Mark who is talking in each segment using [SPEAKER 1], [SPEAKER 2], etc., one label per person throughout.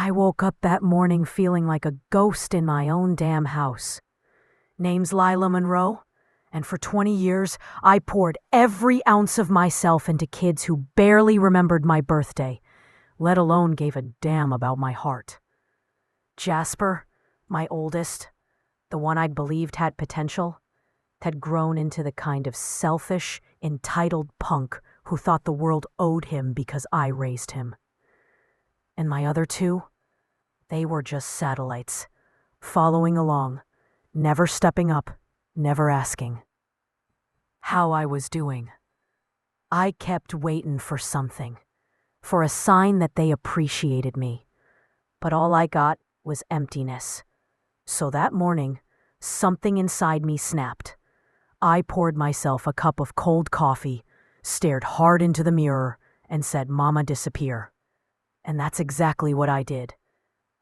[SPEAKER 1] I woke up that morning feeling like a ghost in my own damn house. Name's Lila Monroe, and for 20 years, I poured every ounce of myself into kids who barely remembered my birthday, let alone gave a damn about my heart. Jasper, my oldest, the one I'd believed had potential, had grown into the kind of selfish, entitled punk who thought the world owed him because I raised him. And my other two, they were just satellites, following along, never stepping up, never asking how I was doing. I kept waiting for something, for a sign that they appreciated me, but all I got was emptiness. So that morning, something inside me snapped. I poured myself a cup of cold coffee, stared hard into the mirror, and said, "Mama, disappear." And that's exactly what I did.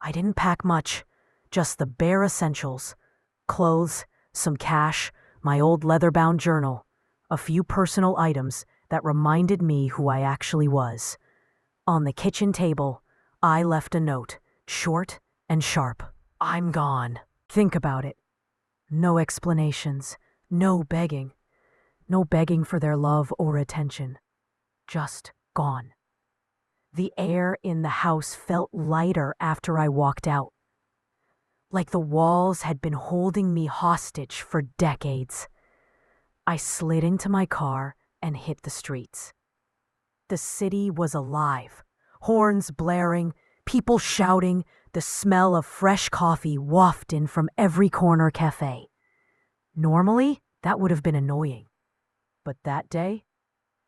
[SPEAKER 1] I didn't pack much, just the bare essentials: clothes, some cash, my old leather-bound journal, a few personal items that reminded me who I actually was. On the kitchen table, I left a note, short and sharp. "I'm gone. Think about it." No explanations, no begging. No begging for their love or attention. Just gone. The air in the house felt lighter after I walked out, like the walls had been holding me hostage for decades. I slid into my car and hit the streets. The city was alive, horns blaring, people shouting, the smell of fresh coffee wafting from every corner cafe. Normally, that would have been annoying. But that day,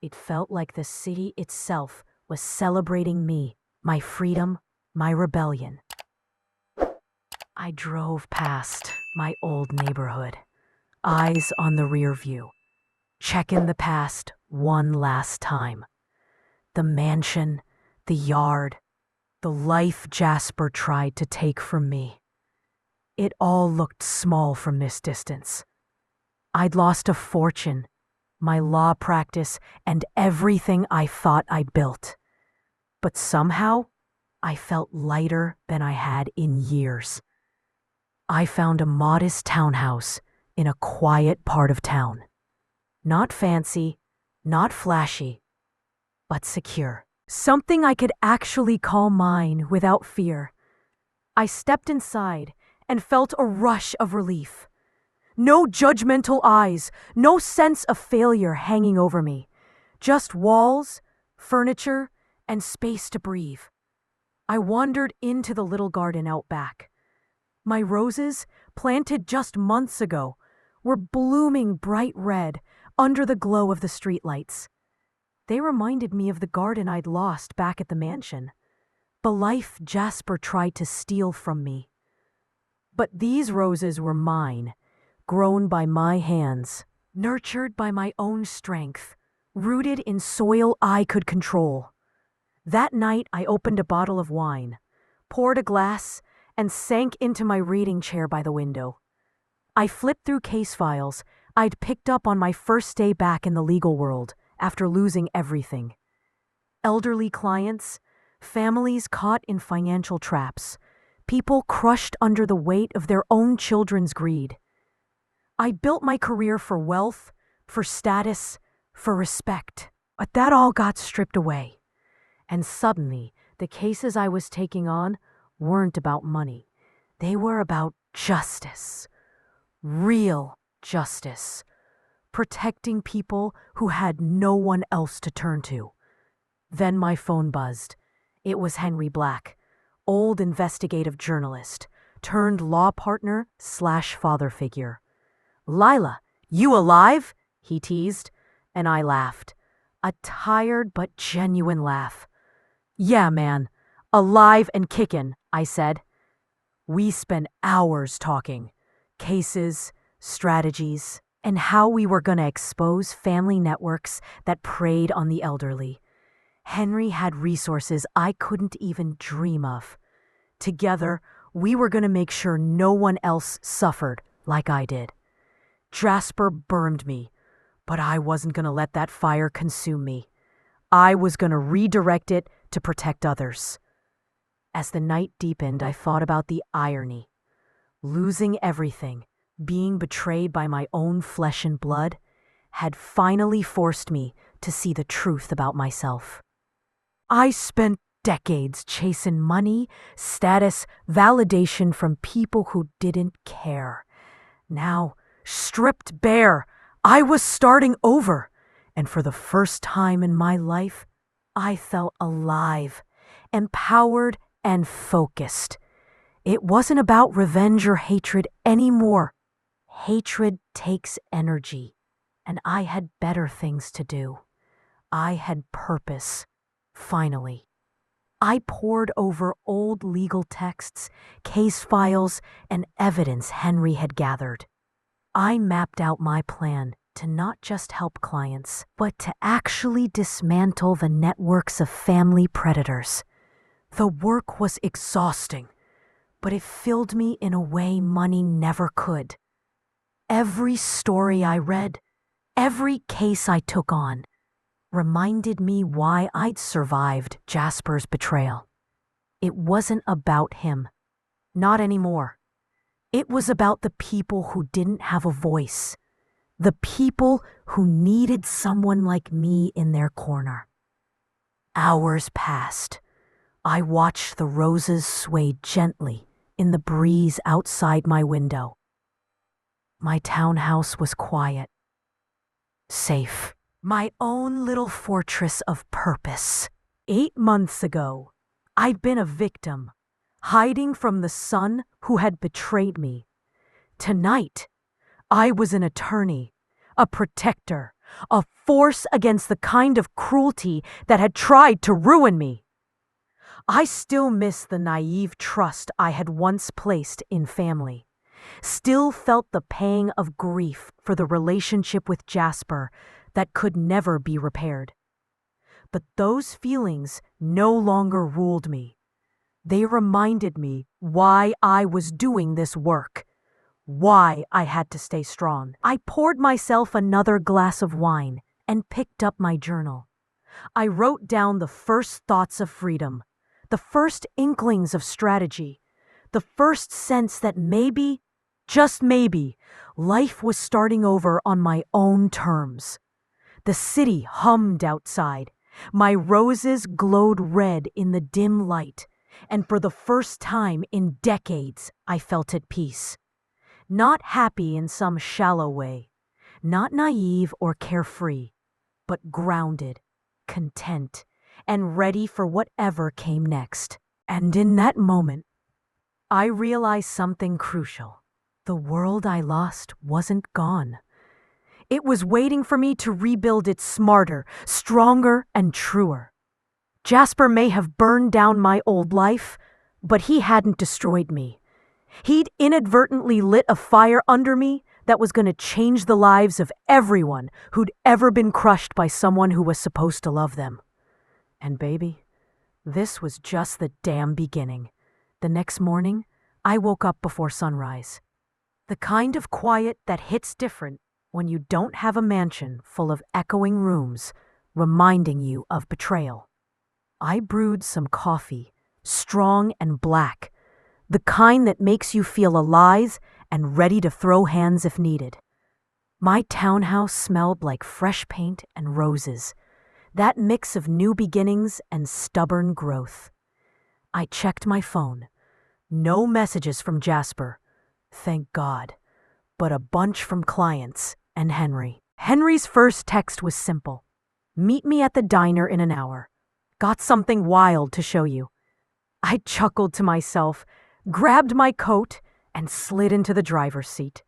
[SPEAKER 1] it felt like the city itself was celebrating me, my freedom, my rebellion. I drove past my old neighborhood, eyes on the rear view, checking the past one last time. The mansion, the yard, the life Jasper tried to take from me. It all looked small from this distance. I'd lost a fortune, my law practice, and everything I thought I'd built. But somehow, I felt lighter than I had in years. I found a modest townhouse in a quiet part of town. Not fancy, not flashy, but secure. Something I could actually call mine without fear. I stepped inside and felt a rush of relief. No judgmental eyes, no sense of failure hanging over me. Just walls, furniture, and space to breathe. I wandered into the little garden out back. My roses, planted just months ago, were blooming bright red under the glow of the streetlights. They reminded me of the garden I'd lost back at the mansion, the life Jasper tried to steal from me. But these roses were mine, grown by my hands, nurtured by my own strength, rooted in soil I could control. That night, I opened a bottle of wine, poured a glass, and sank into my reading chair by the window. I flipped through case files I'd picked up on my first day back in the legal world after losing everything. Elderly clients, families caught in financial traps, people crushed under the weight of their own children's greed. I built my career for wealth, for status, for respect, but that all got stripped away. And suddenly, the cases I was taking on weren't about money. They were about justice. Real justice. Protecting people who had no one else to turn to. Then my phone buzzed. It was Henry Black, old investigative journalist, turned law partner / father figure. "Lila, you alive?" he teased, and I laughed. A tired but genuine laugh. "Yeah, man, alive and kickin'," I said. We spent hours talking. Cases, strategies, and how we were going to expose family networks that preyed on the elderly. Henry had resources I couldn't even dream of. Together, we were going to make sure no one else suffered like I did. Jasper burned me, but I wasn't going to let that fire consume me. I was going to redirect it to protect others. As the night deepened, I thought about the irony. Losing everything, being betrayed by my own flesh and blood, had finally forced me to see the truth about myself. I spent decades chasing money, status, validation from people who didn't care. Now, stripped bare, I was starting over, and for the first time in my life, I felt alive, empowered, and focused. It wasn't about revenge or hatred anymore. Hatred takes energy, and I had better things to do. I had purpose, finally. I pored over old legal texts, case files, and evidence Henry had gathered. I mapped out my plan to not just help clients, but to actually dismantle the networks of family predators. The work was exhausting, but it filled me in a way money never could. Every story I read, every case I took on, reminded me why I'd survived Jasper's betrayal. It wasn't about him. Not anymore. It was about the people who didn't have a voice. The people who needed someone like me in their corner. Hours passed. I watched the roses sway gently in the breeze outside my window. My townhouse was quiet, safe, my own little fortress of purpose. 8 months ago, I'd been a victim, hiding from the son who had betrayed me. Tonight, I was an attorney, a protector, a force against the kind of cruelty that had tried to ruin me. I still miss the naive trust I had once placed in family, still felt the pang of grief for the relationship with Jasper that could never be repaired. But those feelings no longer ruled me. They reminded me why I was doing this work, why I had to stay strong. I poured myself another glass of wine and picked up my journal. I wrote down the first thoughts of freedom, the first inklings of strategy, the first sense that maybe, just maybe, life was starting over on my own terms. The city hummed outside. My roses glowed red in the dim light, and for the first time in decades, I felt at peace. Not happy in some shallow way, not naive or carefree, but grounded, content, and ready for whatever came next. And in that moment, I realized something crucial. The world I lost wasn't gone. It was waiting for me to rebuild it smarter, stronger, and truer. Jasper may have burned down my old life, but he hadn't destroyed me. He'd inadvertently lit a fire under me that was going to change the lives of everyone who'd ever been crushed by someone who was supposed to love them. And baby, this was just the damn beginning. The next morning, I woke up before sunrise. The kind of quiet that hits different when you don't have a mansion full of echoing rooms reminding you of betrayal. I brewed some coffee, strong and black, the kind that makes you feel alive and ready to throw hands if needed. My townhouse smelled like fresh paint and roses, that mix of new beginnings and stubborn growth. I checked my phone. No messages from Jasper, thank God, but a bunch from clients and Henry. Henry's first text was simple. Meet me at the diner in an hour. Got something wild to show you. I chuckled to myself, grabbed my coat, and slid into the driver's seat.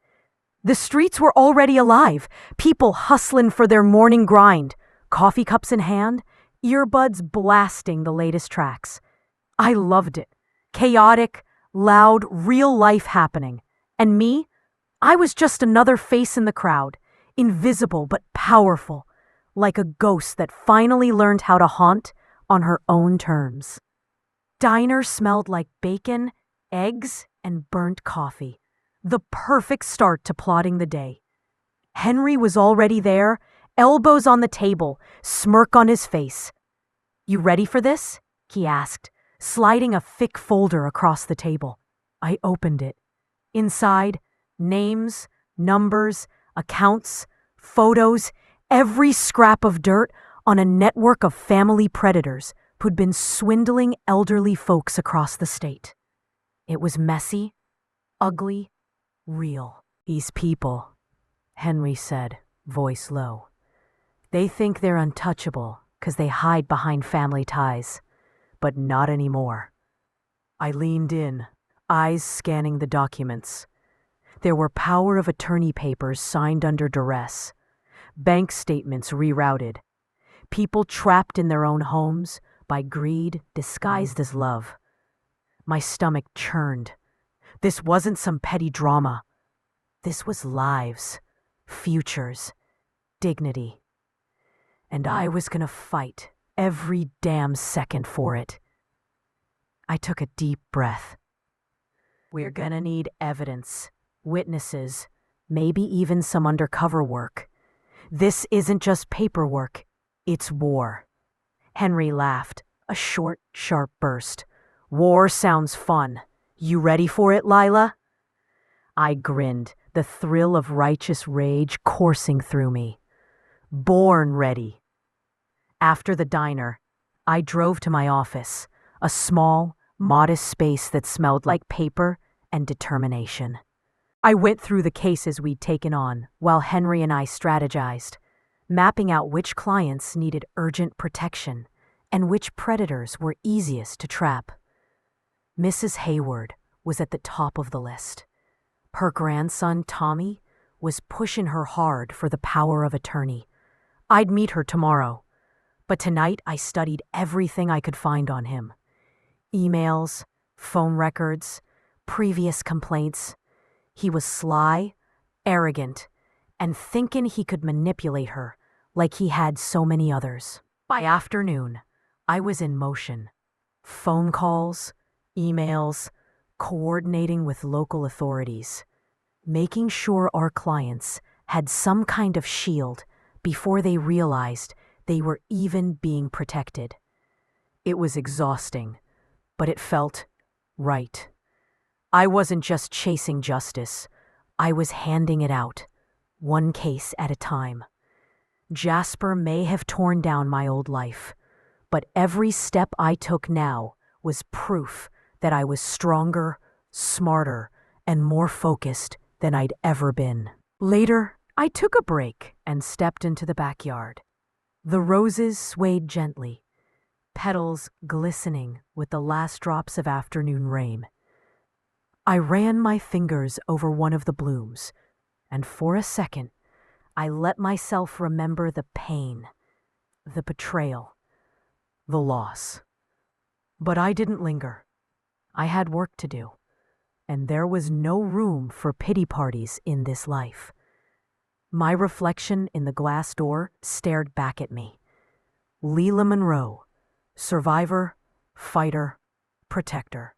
[SPEAKER 1] The streets were already alive, people hustling for their morning grind, coffee cups in hand, earbuds blasting the latest tracks. I loved it. Chaotic, loud, real life happening. And me? I was just another face in the crowd, invisible but powerful, like a ghost that finally learned how to haunt on her own terms. Diner smelled like bacon, eggs, and burnt coffee. The perfect start to plotting the day. Henry was already there, elbows on the table, smirk on his face. You ready for this? He asked, sliding a thick folder across the table. I opened it. Inside, names, numbers, accounts, photos, every scrap of dirt on a network of family predators who'd been swindling elderly folks across the state. It was messy, ugly, real. "These people," Henry said, voice low. "They think they're untouchable because they hide behind family ties, but not anymore." I leaned in, eyes scanning the documents. There were power of attorney papers signed under duress, bank statements rerouted, people trapped in their own homes by greed disguised as love. My stomach churned. This wasn't some petty drama. This was lives, futures, dignity. And I was gonna fight every damn second for it. I took a deep breath. "We're gonna need evidence, witnesses, maybe even some undercover work. This isn't just paperwork, it's war." Henry laughed, a short, sharp burst. "War sounds fun. You ready for it, Lila?" I grinned, the thrill of righteous rage coursing through me. Born ready. After the diner, I drove to my office, a small, modest space that smelled like paper and determination. I went through the cases we'd taken on while Henry and I strategized, mapping out which clients needed urgent protection and which predators were easiest to trap. Mrs. Hayward was at the top of the list. Her grandson, Tommy, was pushing her hard for the power of attorney. I'd meet her tomorrow, but tonight I studied everything I could find on him. Emails, phone records, previous complaints. He was sly, arrogant, and thinking he could manipulate her like he had so many others. By afternoon, I was in motion. Phone calls, emails, coordinating with local authorities, making sure our clients had some kind of shield before they realized they were even being protected. It was exhausting, but it felt right. I wasn't just chasing justice, I was handing it out, one case at a time. Jasper may have torn down my old life, but every step I took now was proof that I was stronger, smarter, and more focused than I'd ever been. Later, I took a break and stepped into the backyard. The roses swayed gently, petals glistening with the last drops of afternoon rain. I ran my fingers over one of the blooms, and for a second, I let myself remember the pain, the betrayal, the loss. But I didn't linger. I had work to do, and there was no room for pity parties in this life. My reflection in the glass door stared back at me. Leila Monroe, survivor, fighter, protector.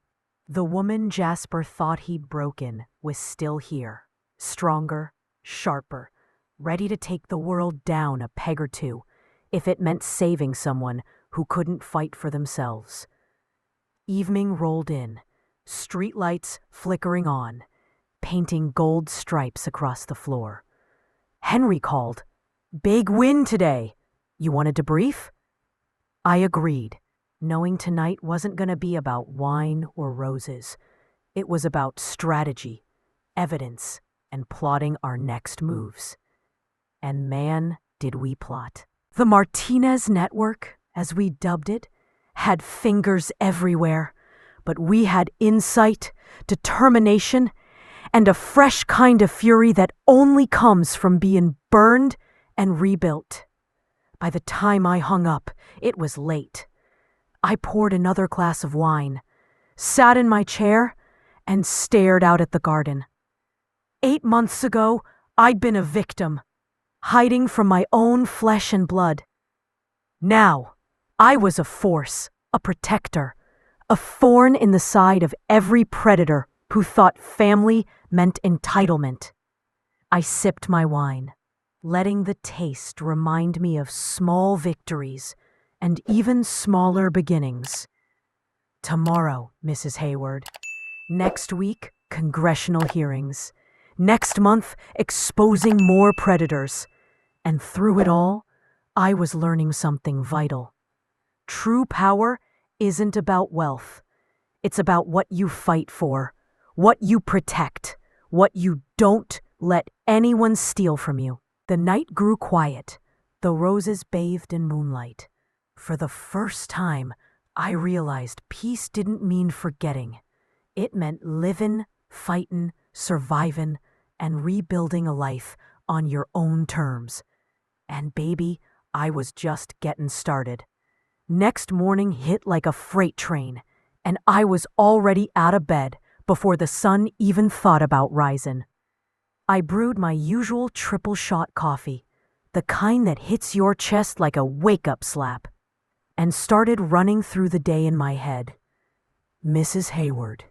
[SPEAKER 1] The woman Jasper thought he'd broken was still here, stronger, sharper, ready to take the world down a peg or two if it meant saving someone who couldn't fight for themselves. Evening rolled in, streetlights flickering on, painting gold stripes across the floor. Henry called. "Big win today. You want to debrief?" I agreed, knowing tonight wasn't going to be about wine or roses. It was about strategy, evidence, and plotting our next moves. And man, did we plot. The Martinez Network, as we dubbed it, had fingers everywhere, but we had insight, determination, and a fresh kind of fury that only comes from being burned and rebuilt. By the time I hung up, it was late. I poured another glass of wine, sat in my chair, and stared out at the garden. 8 months ago, I'd been a victim, hiding from my own flesh and blood. Now, I was a force, a protector, a thorn in the side of every predator who thought family meant entitlement. I sipped my wine, letting the taste remind me of small victories and even smaller beginnings. Tomorrow, Mrs. Hayward. Next week, congressional hearings. Next month, exposing more predators. And through it all, I was learning something vital. True power isn't about wealth. It's about what you fight for, what you protect, what you don't let anyone steal from you. The night grew quiet, the roses bathed in moonlight. For the first time, I realized peace didn't mean forgetting. It meant living, fighting, surviving, and rebuilding a life on your own terms. And baby, I was just getting started. Next morning hit like a freight train, and I was already out of bed before the sun even thought about rising. I brewed my usual triple shot coffee, the kind that hits your chest like a wake-up slap, and started running through the day in my head. Mrs. Hayward.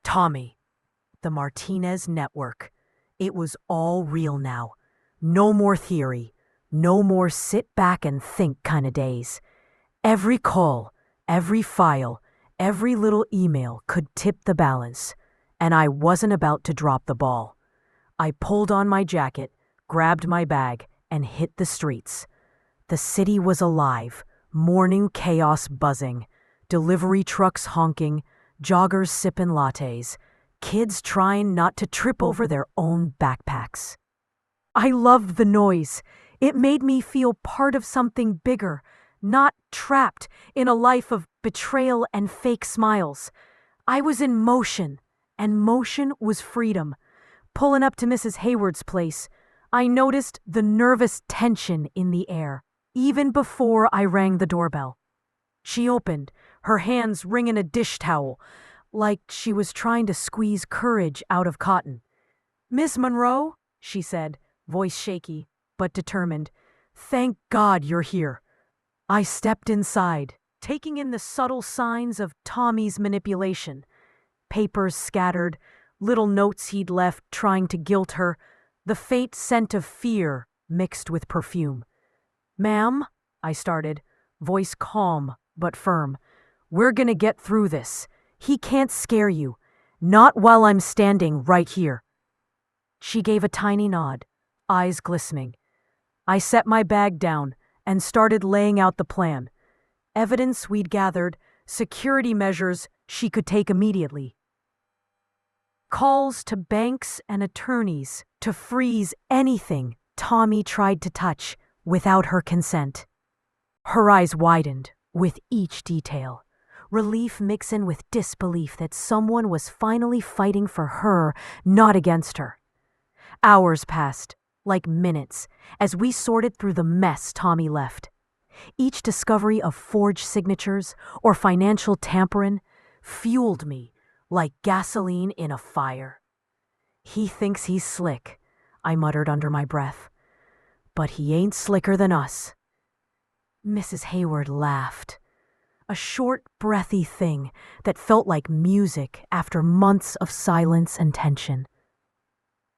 [SPEAKER 1] Tommy. The Martinez Network. It was all real now. No more theory. No more sit back and think kind of days. Every call, every file, every little email could tip the balance, and I wasn't about to drop the ball. I pulled on my jacket, grabbed my bag, and hit the streets. The city was alive, morning chaos buzzing, delivery trucks honking, joggers sipping lattes, kids trying not to trip over their own backpacks. I loved the noise. It made me feel part of something bigger, not trapped in a life of betrayal and fake smiles. I was in motion, and motion was freedom. Pulling up to Mrs. Hayward's place, I noticed the nervous tension in the air, even before I rang the doorbell. She opened, her hands wringing a dish towel, like she was trying to squeeze courage out of cotton. "Miss Monroe," she said, voice shaky, but determined. "Thank God you're here." I stepped inside, taking in the subtle signs of Tommy's manipulation. Papers scattered, little notes he'd left trying to guilt her, the faint scent of fear mixed with perfume. "Ma'am," I started, voice calm but firm. "We're gonna get through this. He can't scare you. Not while I'm standing right here." She gave a tiny nod, eyes glistening. I set my bag down and started laying out the plan. Evidence we'd gathered, security measures she could take immediately. Calls to banks and attorneys to freeze anything Tommy tried to touch without her consent. Her eyes widened with each detail, relief mixing with disbelief that someone was finally fighting for her, not against her. Hours passed, like minutes, as we sorted through the mess Tommy left. Each discovery of forged signatures or financial tampering fueled me like gasoline in a fire. "He thinks he's slick," I muttered under my breath. "But he ain't slicker than us." Mrs. Hayward laughed. A short, breathy thing that felt like music after months of silence and tension.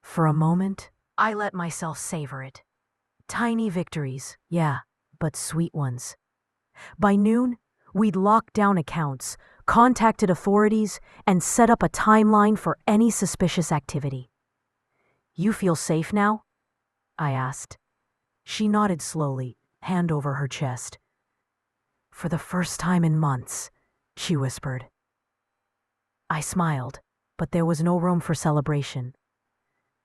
[SPEAKER 1] For a moment, I let myself savor it. Tiny victories, yeah, but sweet ones. By noon, we'd locked down accounts, contacted authorities, and set up a timeline for any suspicious activity. "You feel safe now?" I asked. She nodded slowly, hand over her chest. "For the first time in months," she whispered. I smiled, but there was no room for celebration.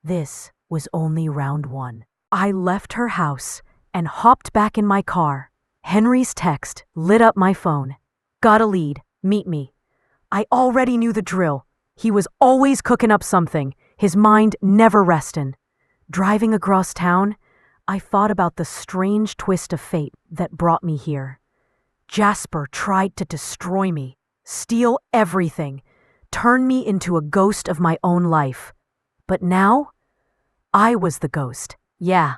[SPEAKER 1] This was only round one. I left her house and hopped back in my car. Henry's text lit up my phone. "Got a lead. Meet me." I already knew the drill. He was always cooking up something, his mind never resting. Driving across town, I thought about the strange twist of fate that brought me here. Jasper tried to destroy me, steal everything, turn me into a ghost of my own life. But now, I was the ghost, yeah,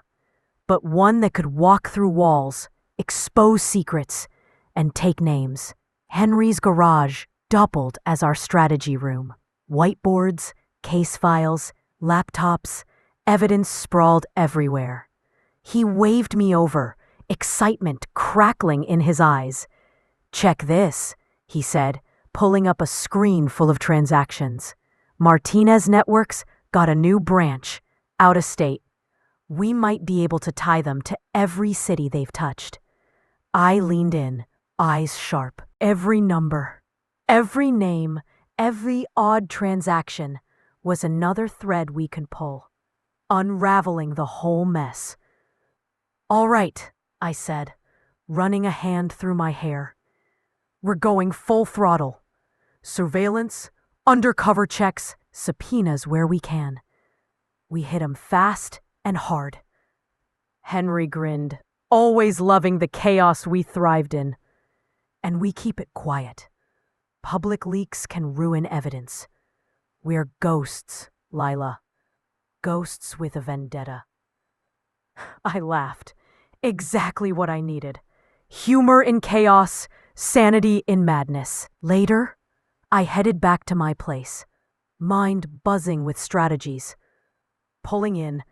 [SPEAKER 1] but one that could walk through walls, expose secrets, and take names. Henry's garage doubled as our strategy room. Whiteboards, case files, laptops, evidence sprawled everywhere. He waved me over, excitement crackling in his eyes. "Check this," he said, pulling up a screen full of transactions. Martinez Networks got a new branch, out of state. We might be able to tie them to every city they've touched. I leaned in, eyes sharp. Every number, every name, every odd transaction was another thread we could pull, unraveling the whole mess. "All right," I said, running a hand through my hair. "We're going full throttle. Surveillance, undercover checks, subpoenas where we can. We hit 'em fast and hard." Henry grinned, always loving the chaos we thrived in. "And we keep it quiet. Public leaks can ruin evidence. We're ghosts, Lila. Ghosts with a vendetta." I laughed. Exactly what I needed. Humor in chaos, sanity in madness. Later, I headed back to my place, mind buzzing with strategies. Pulling in,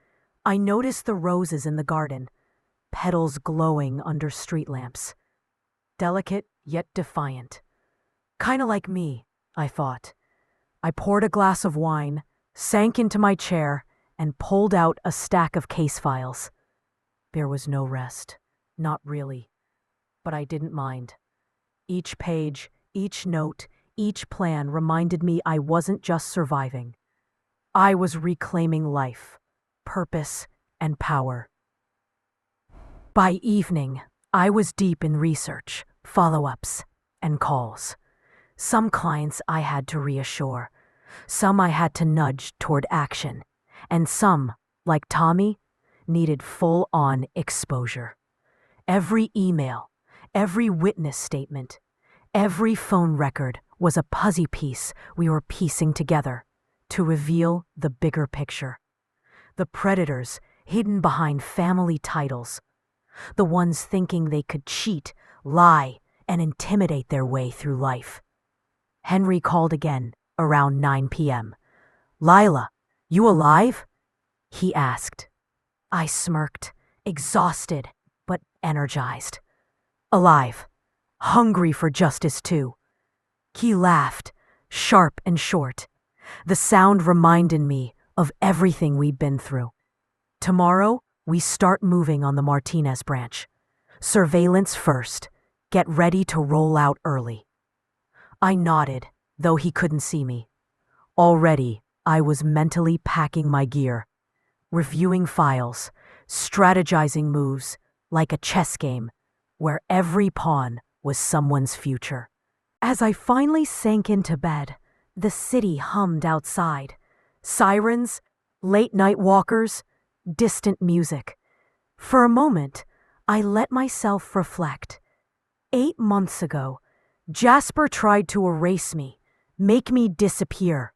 [SPEAKER 1] I noticed the roses in the garden, petals glowing under street lamps. Delicate yet defiant. Kinda like me, I thought. I poured a glass of wine, sank into my chair, and pulled out a stack of case files. There was no rest. Not really. But I didn't mind. Each page, each note, each plan reminded me I wasn't just surviving. I was reclaiming life, purpose, and power. By evening, I was deep in research, follow-ups, and calls. Some clients I had to reassure, some I had to nudge toward action, and some, like Tommy, needed full-on exposure. Every email, every witness statement, every phone record was a puzzle piece we were piecing together to reveal the bigger picture. The predators hidden behind family titles, the ones thinking they could cheat, lie, and intimidate their way through life. Henry called again around 9 p.m. "Lila, you alive?" he asked. I smirked, exhausted but energized. "Alive. Hungry for justice too." He laughed, sharp and short. The sound reminded me of everything we'd been through. "Tomorrow, we start moving on the Martinez branch. Surveillance first. Get ready to roll out early." I nodded, though he couldn't see me. Already, I was mentally packing my gear, reviewing files, strategizing moves, like a chess game, where every pawn was someone's future. As I finally sank into bed, the city hummed outside. Sirens, late-night walkers, distant music. For a moment, I let myself reflect. 8 months ago, Jasper tried to erase me, make me disappear.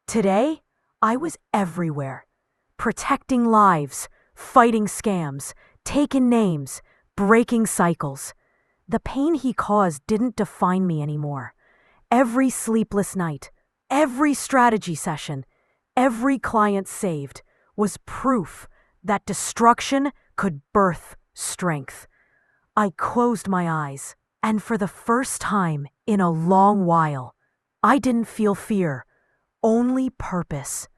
[SPEAKER 1] Today, I was everywhere, protecting lives, fighting scams, taking names, breaking cycles. The pain he caused didn't define me anymore. Every sleepless night, every strategy session, every client saved was proof that destruction could birth strength. I closed my eyes, and for the first time in a long while, I didn't feel fear, only purpose.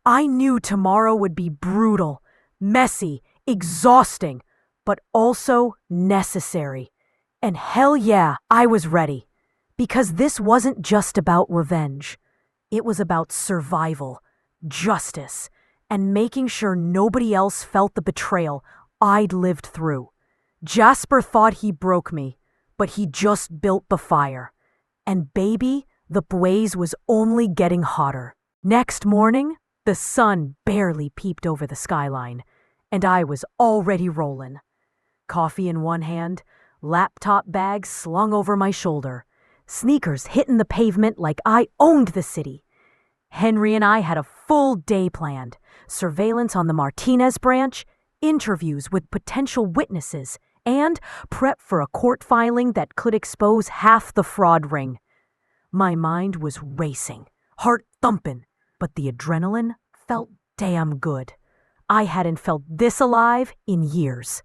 [SPEAKER 1] I knew tomorrow would be brutal, messy, exhausting, but also necessary. And hell yeah, I was ready. Because this wasn't just about revenge. It was about survival, justice, and making sure nobody else felt the betrayal I'd lived through. Jasper thought he broke me, but he just built the fire. And baby, the blaze was only getting hotter. Next morning, the sun barely peeped over the skyline, and I was already rolling. Coffee in one hand, laptop bag slung over my shoulder, sneakers hitting the pavement like I owned the city. Henry and I had a full day planned. Surveillance on the Martinez branch, interviews with potential witnesses, and prep for a court filing that could expose half the fraud ring. My mind was racing, heart thumping, but the adrenaline felt damn good. I hadn't felt this alive in years.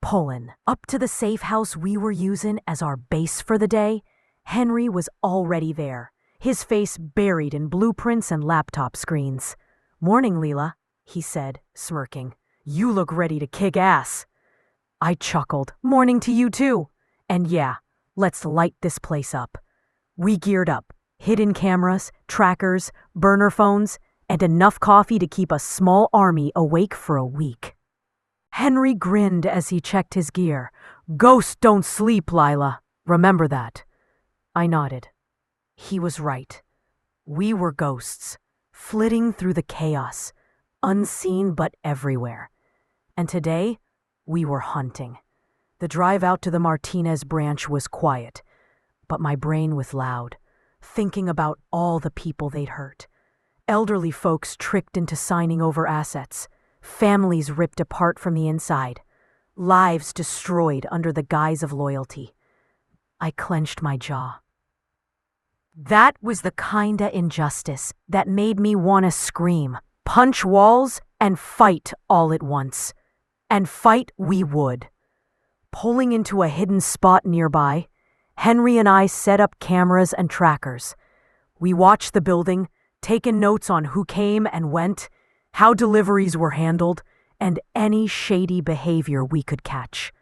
[SPEAKER 1] Pulling up to the safe house we were using as our base for the day, Henry was already there, his face buried in blueprints and laptop screens. "Morning, Leela," he said, smirking. "You look ready to kick ass." I chuckled. "Morning to you too. And yeah, let's light this place up." We geared up, hidden cameras, trackers, burner phones, and enough coffee to keep a small army awake for a week. Henry grinned as he checked his gear. "Ghosts don't sleep, Lila. Remember that." I nodded. He was right. We were ghosts, flitting through the chaos, unseen but everywhere. And today, we were hunting. The drive out to the Martinez branch was quiet, but my brain was loud, thinking about all the people they'd hurt. Elderly folks tricked into signing over assets, families ripped apart from the inside, lives destroyed under the guise of loyalty. I clenched my jaw. That was the kinda injustice that made me want to scream, punch walls, and fight all at once. And fight we would. Pulling into a hidden spot nearby, Henry and I set up cameras and trackers. We watched the building, taken notes on who came and went, how deliveries were handled, and any shady behavior we could catch.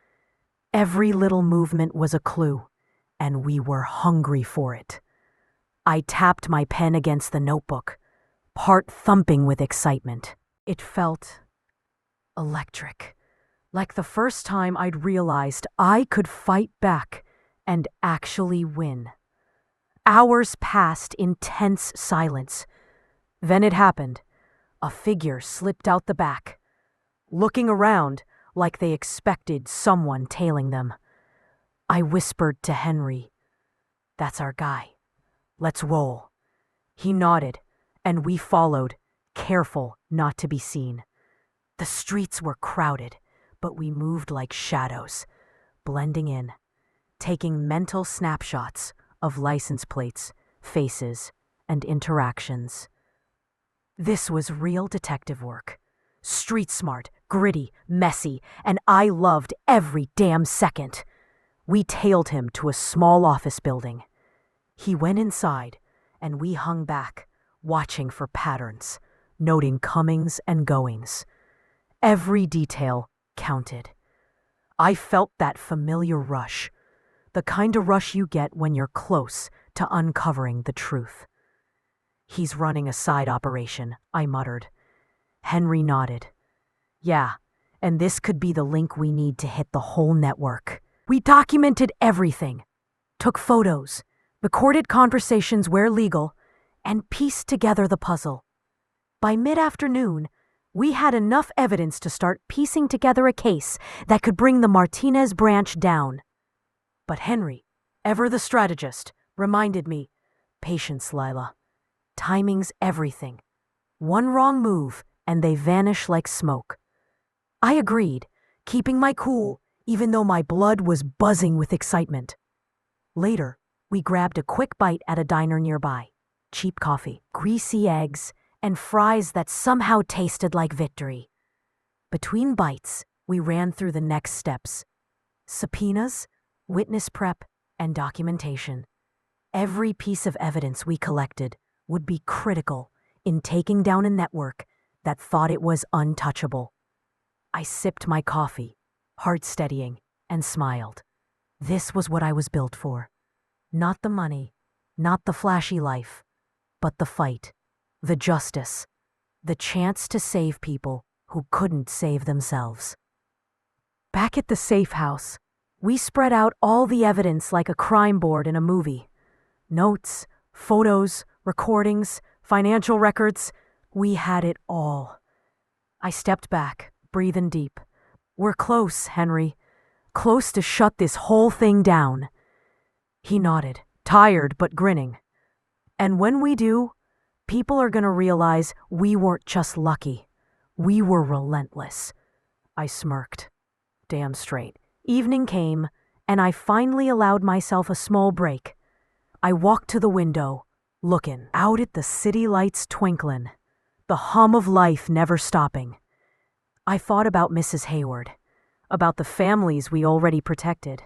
[SPEAKER 1] Every little movement was a clue, and we were hungry for it. I tapped my pen against the notebook, heart thumping with excitement. It felt electric, like the first time I'd realized I could fight back and actually win. Hours passed in tense silence. Then it happened. A figure slipped out the back, looking around like they expected someone tailing them. I whispered to Henry, "That's our guy. Let's roll." He nodded, and we followed, careful not to be seen. The streets were crowded, but we moved like shadows, blending in, taking mental snapshots of license plates, faces, and interactions. This was real detective work. Street smart, gritty, messy, and I loved every damn second. We tailed him to a small office building. He went inside, and we hung back, watching for patterns, noting comings and goings. Every detail counted. I felt that familiar rush, the kind of rush you get when you're close to uncovering the truth. "He's running a side operation," I muttered. Henry nodded. "Yeah, and this could be the link we need to hit the whole network." We documented everything, took photos, recorded conversations where legal, and pieced together the puzzle. By mid-afternoon, we had enough evidence to start piecing together a case that could bring the Martinez branch down. But Henry, ever the strategist, reminded me, "Patience, Lila. Timing's everything. One wrong move, and they vanish like smoke." I agreed, keeping my cool, even though my blood was buzzing with excitement. Later, we grabbed a quick bite at a diner nearby. Cheap coffee, greasy eggs, and fries that somehow tasted like victory. Between bites, we ran through the next steps. Subpoenas, witness prep, and documentation. Every piece of evidence we collected would be critical in taking down a network that thought it was untouchable. I sipped my coffee, heart steadying, and smiled. This was what I was built for. Not the money, not the flashy life, but the fight, the justice, the chance to save people who couldn't save themselves. Back at the safe house, we spread out all the evidence like a crime board in a movie. Notes, photos, recordings, financial records, we had it all. I stepped back, breathing deep. "We're close, Henry. Close to shut this whole thing down." He nodded, tired but grinning. "And when we do, people are gonna realize we weren't just lucky. We were relentless." I smirked. Damn straight. Evening came, and I finally allowed myself a small break. I walked to the window, looking out at the city lights twinkling, the hum of life never stopping. I thought about Mrs. Hayward, about the families we already protected,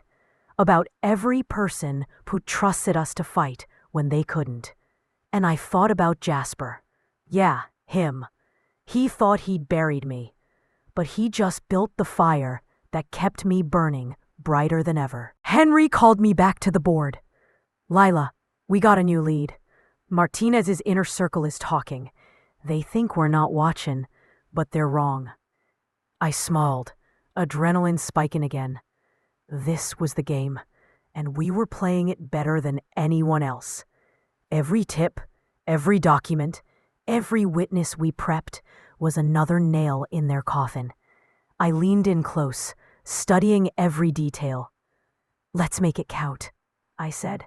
[SPEAKER 1] about every person who trusted us to fight when they couldn't. And I thought about Jasper. Yeah, him. He thought he'd buried me, but he just built the fire that kept me burning brighter than ever. Henry called me back to the board. Lila, we got a new lead. Martinez's inner circle is talking. They think we're not watching, but they're wrong. I smiled, adrenaline spiking again. This was the game, and we were playing it better than anyone else. Every tip, every document, every witness we prepped was another nail in their coffin. I leaned in close, studying every detail. Let's make it count, I said.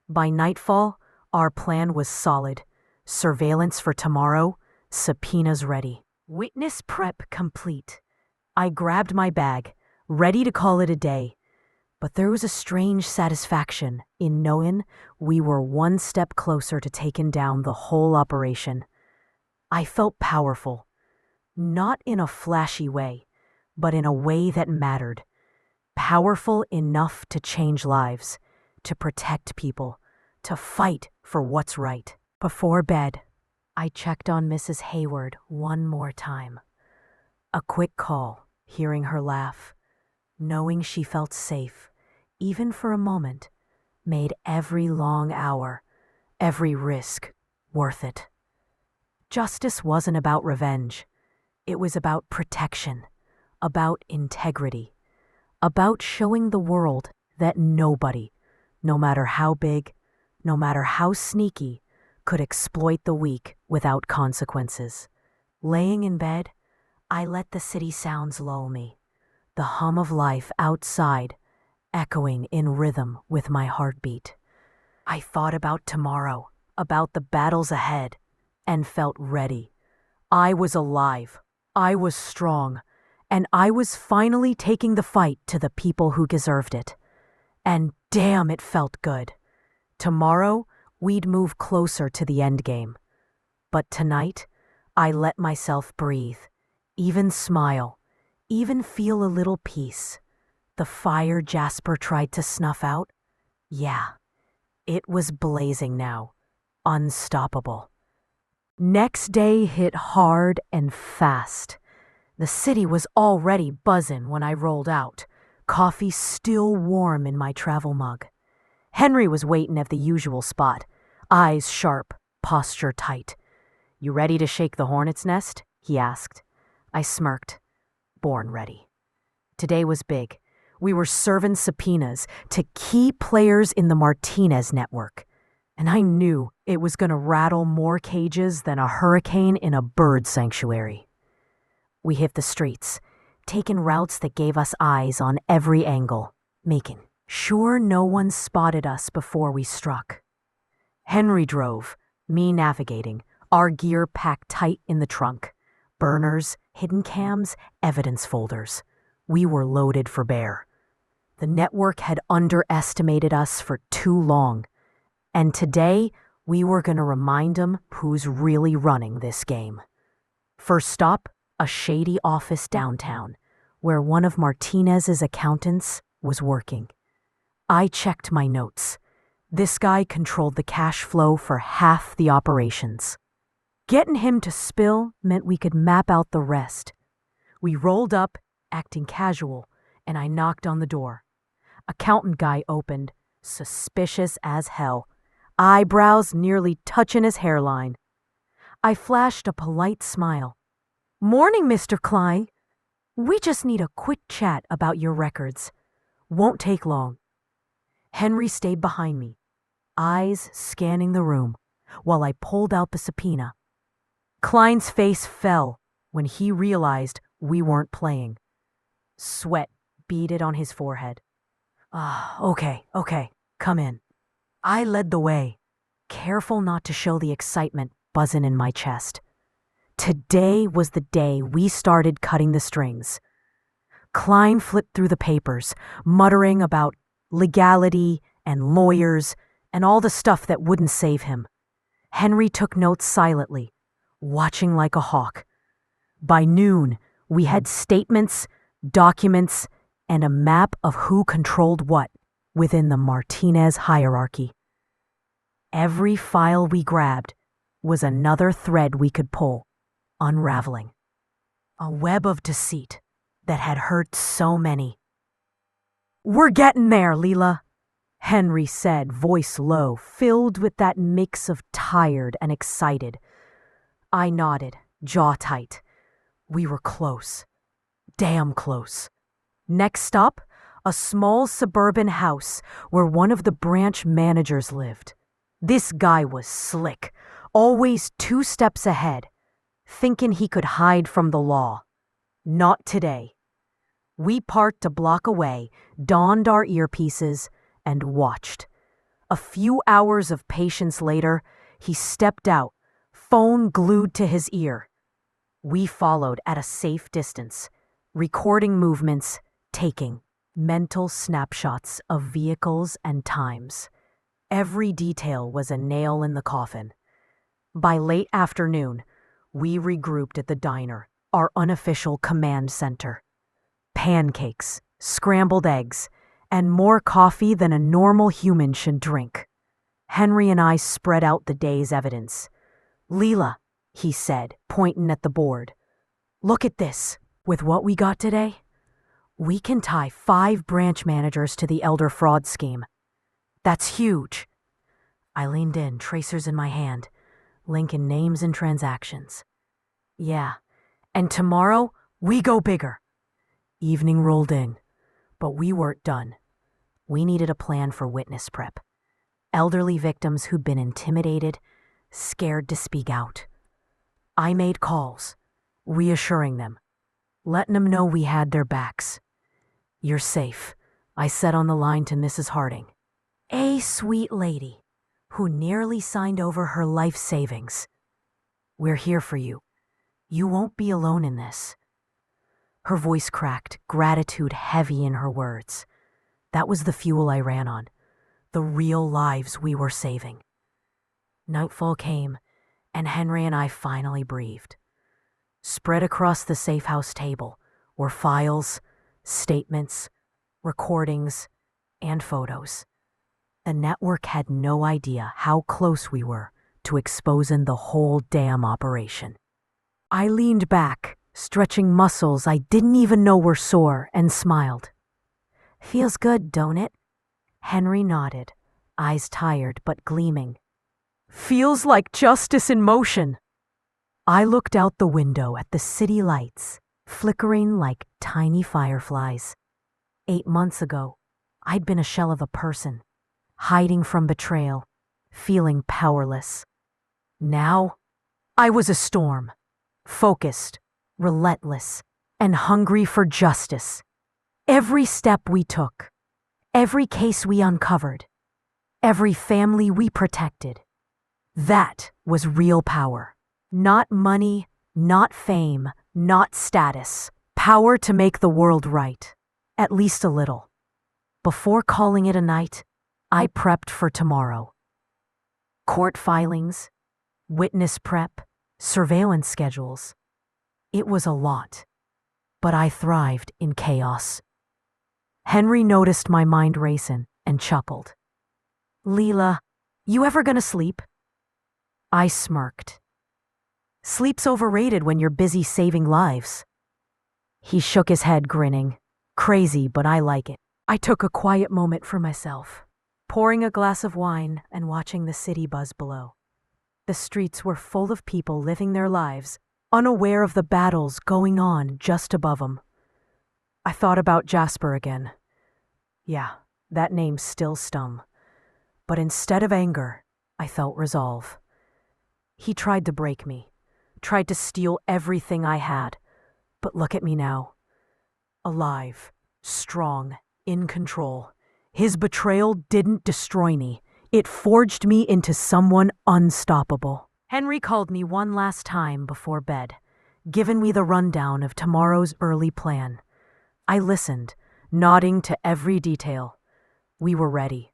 [SPEAKER 1] By nightfall, our plan was solid. Surveillance for tomorrow, subpoenas ready. Witness prep complete. I grabbed my bag, ready to call it a day. But there was a strange satisfaction in knowing we were one step closer to taking down the whole operation. I felt powerful, not in a flashy way, but in a way that mattered. Powerful enough to change lives, to protect people, to fight for what's right. Before bed, I checked on Mrs. Hayward one more time. A quick call, hearing her laugh, knowing she felt safe, even for a moment, made every long hour, every risk, worth it. Justice wasn't about revenge. It was about protection, about integrity, about showing the world that nobody, no matter how big, no matter how sneaky, could exploit the weak without consequences. Laying in bed, I let the city sounds lull me, the hum of life outside echoing in rhythm with my heartbeat. I thought about tomorrow, about the battles ahead, and felt ready. I was alive, I was strong, and I was finally taking the fight to the people who deserved it. And damn, it felt good. Tomorrow, we'd move closer to the end game. But tonight, I let myself breathe, even smile, even feel a little peace. The fire Jasper tried to snuff out? Yeah, it was blazing now, unstoppable. Next day hit hard and fast. The city was already buzzing when I rolled out, coffee still warm in my travel mug. Henry was waiting at the usual spot, eyes sharp, posture tight. You ready to shake the hornet's nest? He asked. I smirked. Born ready. Today was big. We were serving subpoenas to key players in the Martinez network, and I knew it was going to rattle more cages than a hurricane in a bird sanctuary. We hit the streets, taking routes that gave us eyes on every angle, making sure no one spotted us before we struck. Henry drove, me navigating, our gear packed tight in the trunk. Burners, hidden cams, evidence folders. We were loaded for bear. The network had underestimated us for too long, and today we were going to remind them who's really running this game. First stop, a shady office downtown, where one of Martinez's accountants was working. I checked my notes. This guy controlled the cash flow for half the operations. Getting him to spill meant we could map out the rest. We rolled up, acting casual, and I knocked on the door. Accountant guy opened, suspicious as hell, eyebrows nearly touching his hairline. I flashed a polite smile. Morning, Mr. Klein. We just need a quick chat about your records. Won't take long. Henry stayed behind me, eyes scanning the room, while I pulled out the subpoena. Klein's face fell when he realized we weren't playing. Sweat beaded on his forehead. Okay, come in. I led the way, careful not to show the excitement buzzing in my chest. Today was the day we started cutting the strings. Klein flipped through the papers, muttering about legality and lawyers and all the stuff that wouldn't save him. Henry took notes silently, watching like a hawk. By noon, we had statements, documents, and a map of who controlled what. within the Martinez hierarchy. Every file we grabbed was another thread we could pull, unraveling. A web of deceit that had hurt so many. "We're getting there, Leela," Henry said, voice low, filled with that mix of tired and excited. I nodded, jaw tight. We were close. Damn close. Next stop, a small suburban house where one of the branch managers lived. This guy was slick, always 2 steps ahead, thinking he could hide from the law. Not today. We parked a block away, donned our earpieces, and watched. A few hours of patience later, he stepped out, phone glued to his ear. We followed at a safe distance, recording movements, taking mental snapshots of vehicles and times. Every detail was a nail in the coffin. By late afternoon, we regrouped at the diner, our unofficial command center. Pancakes, scrambled eggs, and more coffee than a normal human should drink. Henry and I spread out the day's evidence. "Leela," he said, pointing at the board. "Look at this. With what we got today, we can tie 5 branch managers to the elder fraud scheme. That's huge." I leaned in, tracers in my hand, linking names and transactions. "Yeah, and tomorrow we go bigger." Evening rolled in, but we weren't done. We needed a plan for witness prep. Elderly victims who'd been intimidated, scared to speak out. I made calls, reassuring them, letting them know we had their backs. "You're safe," I said on the line to Mrs. Harding, a sweet lady who nearly signed over her life savings. "We're here for you. You won't be alone in this." Her voice cracked, gratitude heavy in her words. That was the fuel I ran on, the real lives we were saving. Nightfall came, and Henry and I finally breathed. Spread across the safe house table were files, statements, recordings, and photos. The network had no idea how close we were to exposing the whole damn operation. I leaned back, stretching muscles I didn't even know were sore, and smiled. "Feels good, don't it?" Henry nodded, eyes tired but gleaming. "Feels like justice in motion." I looked out the window at the city lights, flickering like tiny fireflies. 8 months ago, I'd been a shell of a person, hiding from betrayal, feeling powerless. Now, I was a storm, focused, relentless, and hungry for justice. Every step we took, every case we uncovered, every family we protected, that was real power. Not money, not fame, not status. Power to make the world right, at least a little. Before calling it a night, I prepped for tomorrow. Court filings, witness prep, surveillance schedules. It was a lot, but I thrived in chaos. Henry noticed my mind racing and chuckled. "Leela, you ever gonna sleep?" I smirked. "Sleep's overrated when you're busy saving lives." He shook his head, grinning. "Crazy, but I like it." I took a quiet moment for myself, pouring a glass of wine and watching the city buzz below. The streets were full of people living their lives, unaware of the battles going on just above them. I thought about Jasper again. Yeah, that name still stung. But instead of anger, I felt resolve. He tried to break me, tried to steal everything I had. But look at me now. Alive, strong, in control. His betrayal didn't destroy me. It forged me into someone unstoppable. Henry called me one last time before bed, giving me the rundown of tomorrow's early plan. I listened, nodding to every detail. We were ready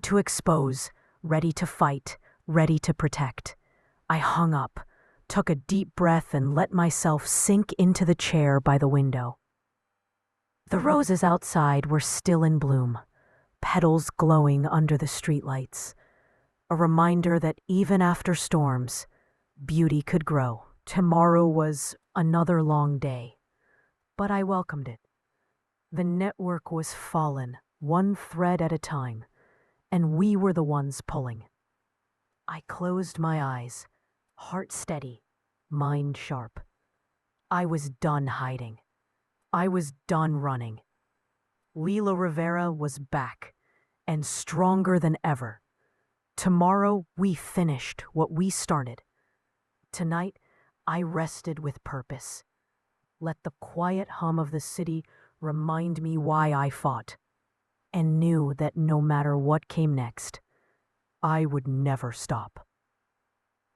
[SPEAKER 1] to expose, ready to fight, ready to protect. I hung up, took a deep breath, and let myself sink into the chair by the window. The roses outside were still in bloom, petals glowing under the streetlights, a reminder that even after storms, beauty could grow. Tomorrow was another long day, but I welcomed it. The network was fallen, one thread at a time, and we were the ones pulling. I closed my eyes, heart steady, mind sharp. I was done hiding. I was done running. Leila Rivera was back, and stronger than ever. Tomorrow we finished what we started. Tonight I rested with purpose. Let the quiet hum of the city remind me why I fought, and knew that no matter what came next, I would never stop.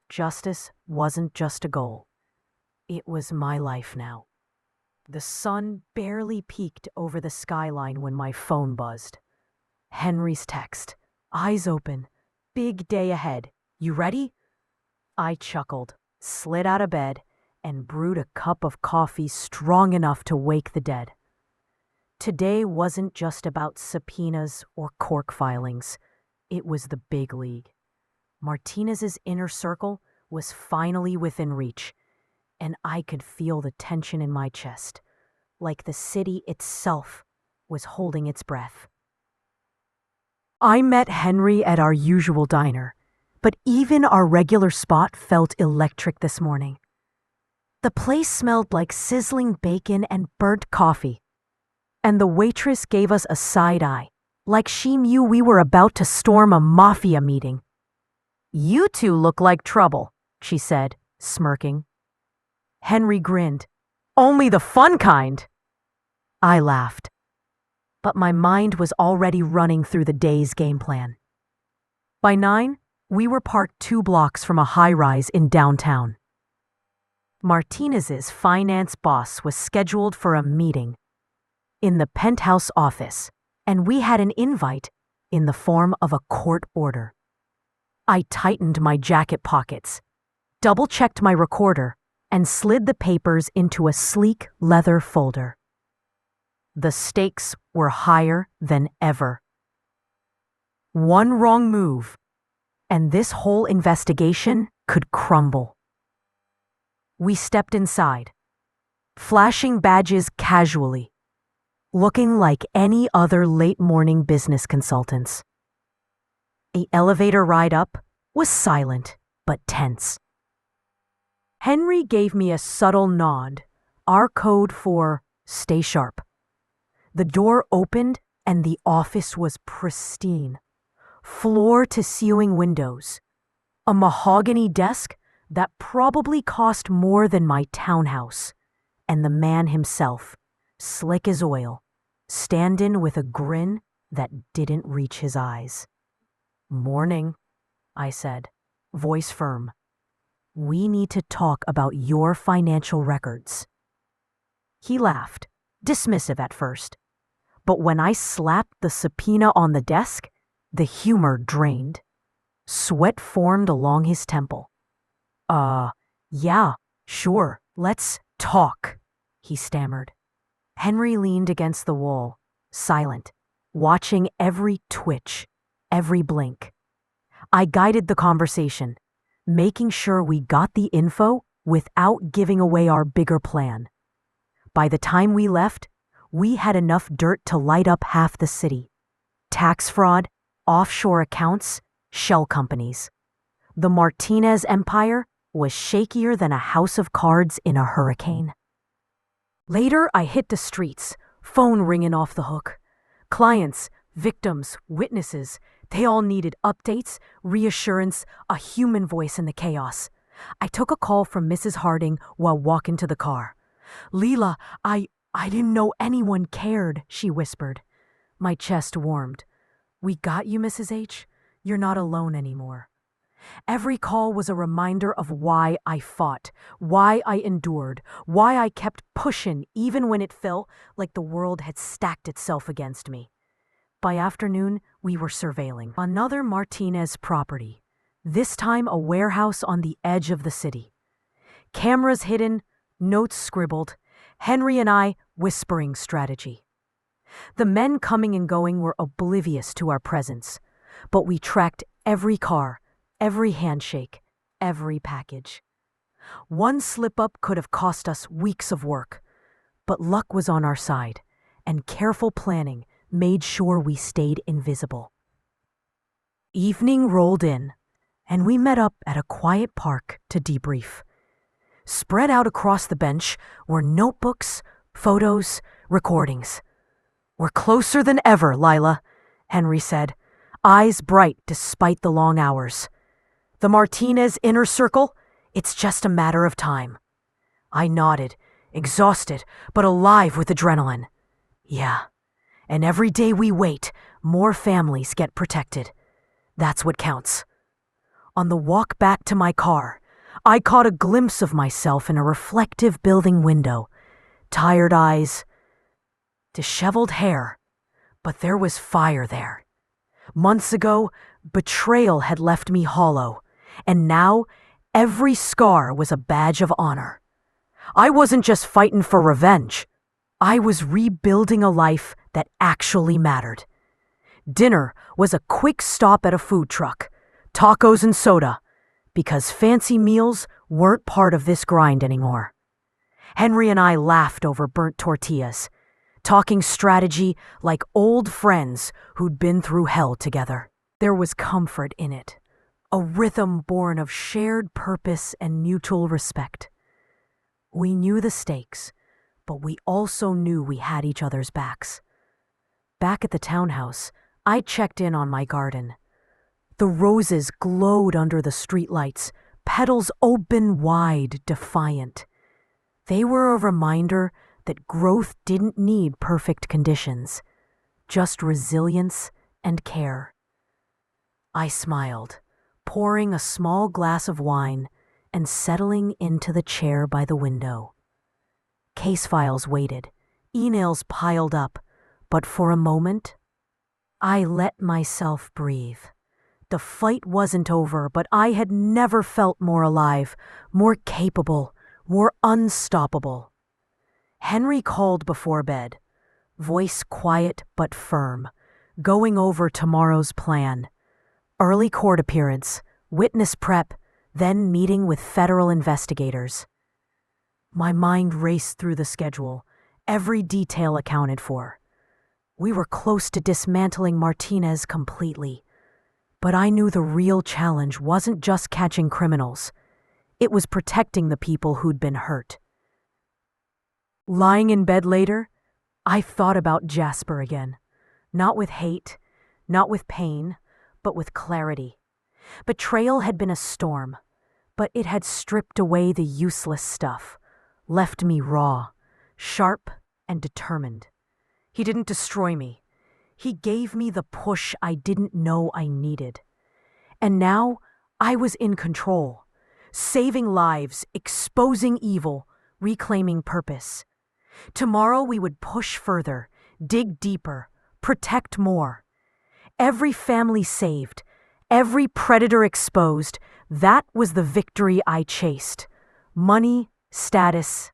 [SPEAKER 1] Justice wasn't just a goal. It was my life now. The sun barely peeked over the skyline when my phone buzzed. Henry's text. Eyes open. Big day ahead. You ready? I chuckled, slid out of bed, and brewed a cup of coffee strong enough to wake the dead. Today wasn't just about subpoenas or court filings. It was the big league. Martinez's inner circle was finally within reach, and I could feel the tension in my chest, like the city itself was holding its breath. I met Henry at our usual diner, but even our regular spot felt electric this morning. The place smelled like sizzling bacon and burnt coffee, and the waitress gave us a side eye, like she knew we were about to storm a mafia meeting. "You two look like trouble," she said, smirking. Henry grinned. "Only the fun kind." I laughed, but my mind was already running through the day's game plan. By 9, we were parked 2 blocks from a high-rise in downtown. Martinez's finance boss was scheduled for a meeting in the penthouse office, and we had an invite in the form of a court order. I tightened my jacket pockets, double-checked my recorder, and slid the papers into a sleek leather folder. The stakes were higher than ever. One wrong move, and this whole investigation could crumble. We stepped inside, flashing badges casually, looking like any other late-morning business consultants. The elevator ride up was silent but tense. Henry gave me a subtle nod, our code for stay sharp. The door opened and the office was pristine. Floor-to-ceiling windows, a mahogany desk that probably cost more than my townhouse, and the man himself, slick as oil, standing with a grin that didn't reach his eyes. "Morning," I said, voice firm. "We need to talk about your financial records." He laughed, dismissive at first, but when I slapped the subpoena on the desk, the humor drained. Sweat formed along his temple. Yeah, sure, let's talk," he stammered. Henry leaned against the wall, silent, watching every twitch, every blink. I guided the conversation, making sure we got the info without giving away our bigger plan. By the time we left, we had enough dirt to light up half the city. Tax fraud, offshore accounts, shell companies. The Martinez empire was shakier than a house of cards in a hurricane. Later, I hit the streets, phone ringing off the hook. Clients, victims, witnesses, they all needed updates, reassurance, a human voice in the chaos. I took a call from Mrs. Harding while walking to the car. "Leila, I didn't know anyone cared," she whispered. My chest warmed. "We got you, Mrs. H. You're not alone anymore." Every call was a reminder of why I fought, why I endured, why I kept pushing even when it felt like the world had stacked itself against me. By afternoon, we were surveilling another Martinez property, this time a warehouse on the edge of the city. Cameras hidden, notes scribbled, Henry and I whispering strategy. The men coming and going were oblivious to our presence, but we tracked every car, every handshake, every package. One slip-up could have cost us weeks of work, but luck was on our side, and careful planning made sure we stayed invisible. Evening rolled in, and we met up at a quiet park to debrief. Spread out across the bench were notebooks, photos, recordings. "We're closer than ever, Lila," Henry said, eyes bright despite the long hours. "The Martinez inner circle, it's just a matter of time." I nodded, exhausted but alive with adrenaline. Yeah, and every day we wait, more families get protected. That's what counts. On the walk back to my car, I caught a glimpse of myself in a reflective building window. Tired eyes, disheveled hair, but there was fire there. Months ago, betrayal had left me hollow, and now every scar was a badge of honor. I wasn't just fighting for revenge. I was rebuilding a life that actually mattered. Dinner was a quick stop at a food truck, tacos and soda, because fancy meals weren't part of this grind anymore. Henry and I laughed over burnt tortillas, talking strategy like old friends who'd been through hell together. There was comfort in it, a rhythm born of shared purpose and mutual respect. We knew the stakes, but we also knew we had each other's backs. Back at the townhouse, I checked in on my garden. The roses glowed under the streetlights, petals open wide, defiant. They were a reminder that growth didn't need perfect conditions, just resilience and care. I smiled, pouring a small glass of wine and settling into the chair by the window. Case files waited, emails piled up, but for a moment, I let myself breathe. The fight wasn't over, but I had never felt more alive, more capable, more unstoppable. Henry called before bed, voice quiet but firm, going over tomorrow's plan. Early court appearance, witness prep, then meeting with federal investigators. My mind raced through the schedule, every detail accounted for. We were close to dismantling Martinez completely. But I knew the real challenge wasn't just catching criminals. It was protecting the people who'd been hurt. Lying in bed later, I thought about Jasper again. Not with hate, not with pain, but with clarity. Betrayal had been a storm, but it had stripped away the useless stuff, left me raw, sharp, and determined. He didn't destroy me. He gave me the push I didn't know I needed. And now I was in control, saving lives, exposing evil, reclaiming purpose. Tomorrow we would push further, dig deeper, protect more. Every family saved, every predator exposed, that was the victory I chased. Money, status,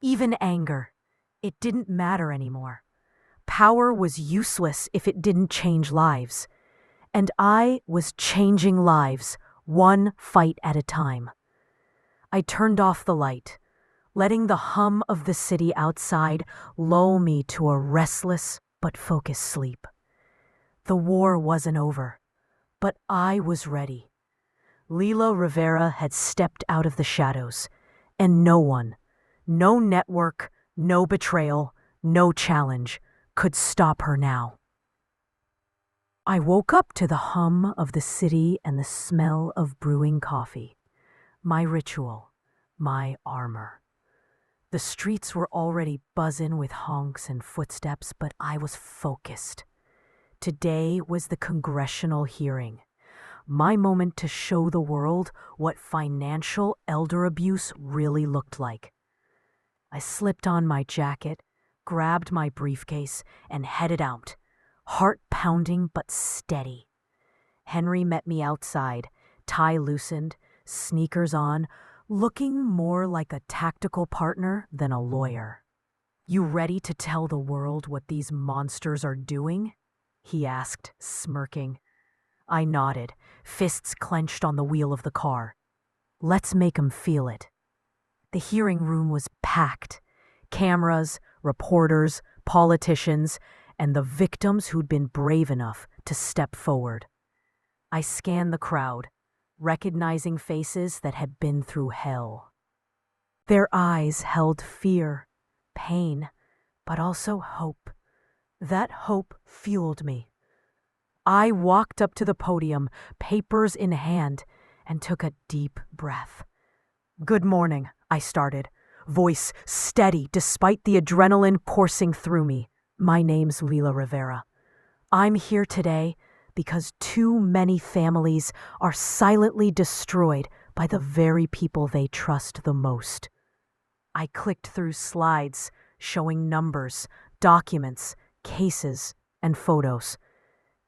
[SPEAKER 1] even anger. It didn't matter anymore. Power was useless if it didn't change lives. And I was changing lives, one fight at a time. I turned off the light, letting the hum of the city outside lull me to a restless but focused sleep. The war wasn't over, but I was ready. Lila Rivera had stepped out of the shadows, and no one, no network, no betrayal, no challenge could stop her now. I woke up to the hum of the city and the smell of brewing coffee. My ritual, my armor. The streets were already buzzing with honks and footsteps, but I was focused. Today was the congressional hearing. My moment to show the world what financial elder abuse really looked like. I slipped on my jacket, grabbed my briefcase, and headed out, heart pounding but steady. Henry met me outside, tie loosened, sneakers on, looking more like a tactical partner than a lawyer. You ready to tell the world what these monsters are doing? He asked, smirking. I nodded, fists clenched on the wheel of the car. Let's make 'em feel it. The hearing room was packed. Cameras, reporters, politicians, and the victims who'd been brave enough to step forward. I scanned the crowd, recognizing faces that had been through hell. Their eyes held fear, pain, but also hope. That hope fueled me. I walked up to the podium, papers in hand, and took a deep breath. Good morning, I started, voice steady despite the adrenaline coursing through me. My name's Lila Rivera. I'm here today because too many families are silently destroyed by the very people they trust the most. I clicked through slides showing numbers, documents, cases, and photos.